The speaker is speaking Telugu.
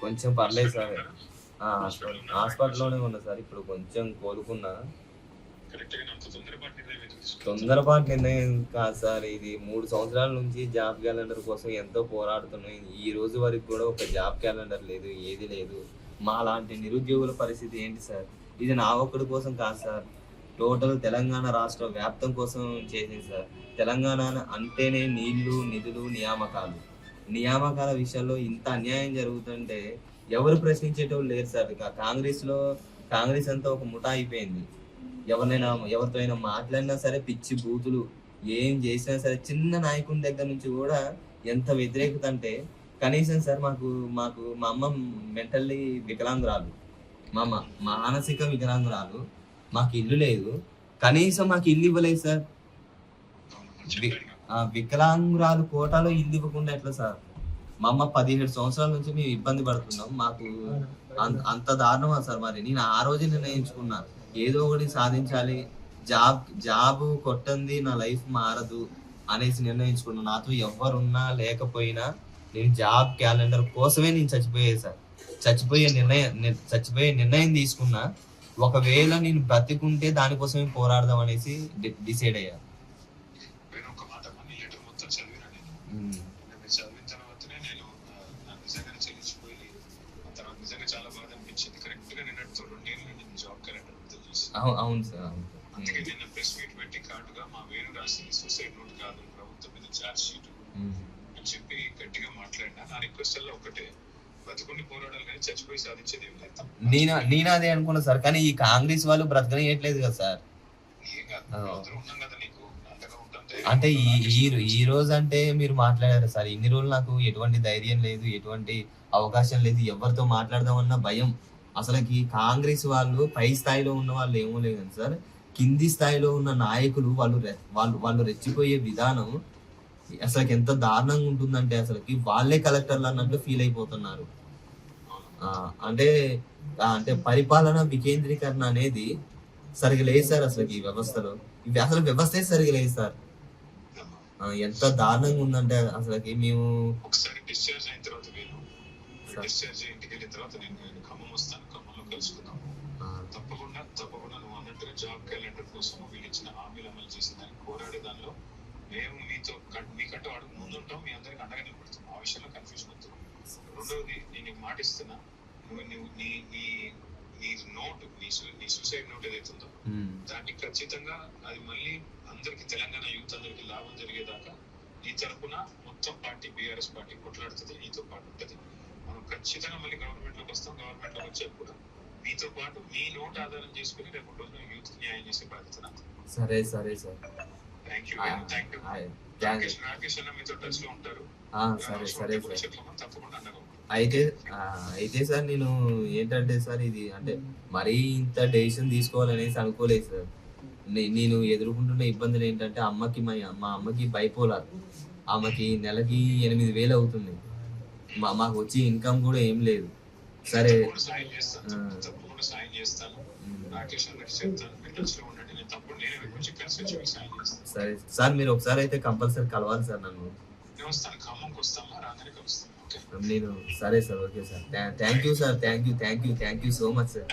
కొంచెం పర్లేదు సార్. హాస్పిటల్లోనే ఉన్నా సార్. ఇప్పుడు కొంచెం కోలుకున్నా. తొందరపాటు నిర్ణయం కాదు సార్ ఇది. 3 సంవత్సరాల నుంచి జాబ్ క్యాలెండర్ కోసం ఎంతో పోరాడుతున్నాం. ఈ రోజు వరకు కూడా ఒక జాబ్ క్యాలెండర్ లేదు, ఏది లేదు. మా లాంటి నిరుద్యోగుల పరిస్థితి ఏంటి సార్? ఇది నా ఒక్కడి కోసం కాదు సార్. టోటల్ తెలంగాణ రాష్ట్ర వ్యాప్తం కోసం చేసింది సార్. తెలంగాణ అంటేనే నీళ్లు, నిధులు, నియామకాలు. నియామకాల విషయంలో ఇంత అన్యాయం జరుగుతుంటే ఎవరు ప్రశ్నించేటోళ్ళు లేరు సార్. ఇక కాంగ్రెస్ అంతా ఒక ముఠా అయిపోయింది. ఎవరితో అయినా మాట్లాడినా సరే పిచ్చి బూతులు, ఏం చేసినా సరే చిన్న నాయకుని దగ్గర నుంచి కూడా ఎంత వ్యతిరేకత అంటే కనీసం సార్ మాకు మాకు మా అమ్మ మెంటల్లీ వికలాంగురాలు, మా అమ్మ మానసిక వికలాంగురాలు. మాకు ఇల్లు లేదు, కనీసం మాకు ఇల్లు ఇవ్వలేదు సార్. వికలాంగురాలు కోటాలో ఇల్లు ఇవ్వకుండా ఎట్లా సార్? మా అమ్మ 17 సంవత్సరాల నుంచి మేము ఇబ్బంది పడుతున్నాం. మాకు అంత దారుణమా సార్? మరి నేను ఆ రోజు నిర్ణయించుకున్నా, ఏదో ఒకటి సాధించాలి, జాబ్ కొట్టంది నా లైఫ్ మారదు అనేసి నిర్ణయించుకున్నా. నాతో ఎవరున్నా లేకపోయినా నేను జాబ్ క్యాలెండర్ కోసమే నేను చచ్చిపోయే సార్. చచ్చిపోయే నిర్ణయం తీసుకున్నా. ఒకవేళ నేను బ్రతికుంటే దానికోసమే పోరాడదాం అనేసి డిసైడ్ అయ్యా. అవును సార్. అందుకే నిన్న ప్రెస్ మీట్ పెట్టి కార్డుగా మా వేణు రాసింది సూసైడ్ నోట్ కాదు, ప్రభుత్వం మీద ఛార్జ్ షీట్ అని చెప్పి గట్టిగా మాట్లాడినా. నా రిక్వెస్ట్ అలా ఒకటే, బతుకుని పోరాడాలి కానీ చచ్చిపోయి సాధించేది ఏం లేదు. నేను అదే అనుకున్నా సార్. కానీ ఈ కాంగ్రెస్ వాళ్ళు బ్రతకనియట్లేదు కదా సార్. ఏం కాదు, ఉన్నాం కదా నీకు అంతగా ఉంటుంటే. అంటే ఈ రోజు అంటే మీరు మాట్లాడారు సార్. ఇన్ని రోజులు నాకు ఎటువంటి ధైర్యం లేదు, ఎటువంటి అవకాశం లేదు, ఎవరితో మాట్లాడదామన్నా భయం. అసలుకి కాంగ్రెస్ వాళ్ళు పై స్థాయిలో ఉన్న వాళ్ళు ఏమో లేదు సార్, కింది స్థాయిలో ఉన్న నాయకులు వాళ్ళు రెచ్చిపోయే విధానం అసలుకి ఎంత దారుణంగా ఉంటుందంటే అసలుకి వాళ్ళే కలెక్టర్లు అన్నట్లు ఫీల్ అయిపోతున్నారు. అంటే పరిపాలన వికేంద్రీకరణ అనేది సరిగా లేదు సార్. అసలుకి ఈ వ్యవస్థలో అసలు వ్యవస్థే సరిగా లేదు సార్. ఎంత దారుణంగా ఉందంటే అసలుకి మేము ఒకసారి డిశ్చార్జ్ అయిన తర్వాత డిశ్చార్జ్ ఇంటికి వెళ్ళిన తర్వాత నేను ఖమ్మం వస్తాను, ఖమ్మంలో కలుసుకుందాం. తప్పకుండా నువ్వు అన్నట్టుగా జాబ్ క్యాలెండర్ కోసం వీళ్ళు ఇచ్చిన హామీలు అమలు చేసిందని పోరాడే దానిలో మేము మీకంటూ అడుగు ముందుంటాం, మీ అందరికి అండగా నిలబడుతున్నాం. ఆ విషయంలో కన్ఫ్యూజన్ అవుతున్నాం. రెండవది, నేను మాటిస్తున్నా, నువ్వు నీ సూసైడ్ నోట్ ఏదైతుందో దాన్ని ఖచ్చితంగా అది మళ్ళీ అందరికి, తెలంగాణ యూత్ అందరికి లాభం జరిగేదాకా నీ తరఫున మొత్తం పార్టీ, బీఆర్ఎస్ పార్టీ కొట్లాడుతుంది, నీతో పాటు ఉంటుంది. మనం ఖచ్చితంగా మళ్ళీ గవర్నమెంట్ లోకి వస్తాం. గవర్నమెంట్ లోకి వచ్చాక కూడా మీతో పాటు మీ నోట్ ఆధారం చేసుకుని రేపు రోజున యూత్ న్యాయం చేసే బాధ్యత నాకు. సరే సరే సార్. Thank you. రాకేష్ అన్న మీతో టచ్ లో ఉంటారు. సరే సరే సార్. తప్పకుండా అన్నగా. అయితే సార్ నేను ఏంటంటే సార్, ఇది అంటే మరీ ఇంత డెసిషన్ తీసుకోవాలనేసి అనుకోలేదు సార్. నేను ఎదుర్కొంటున్న ఇబ్బందులు ఏంటంటే మా అమ్మకి బైపోలార్. ఆమెకి నెలకి 8,000 అవుతుంది. మాకు వచ్చి ఇన్కమ్ కూడా ఏం లేదు. సరే సరే సార్, మీరు ఒకసారి అయితే కంపల్సరీ కలవాలి సార్ నన్ను. నేను సరే sir, okay sir. Thank you sir, thank you so much sir.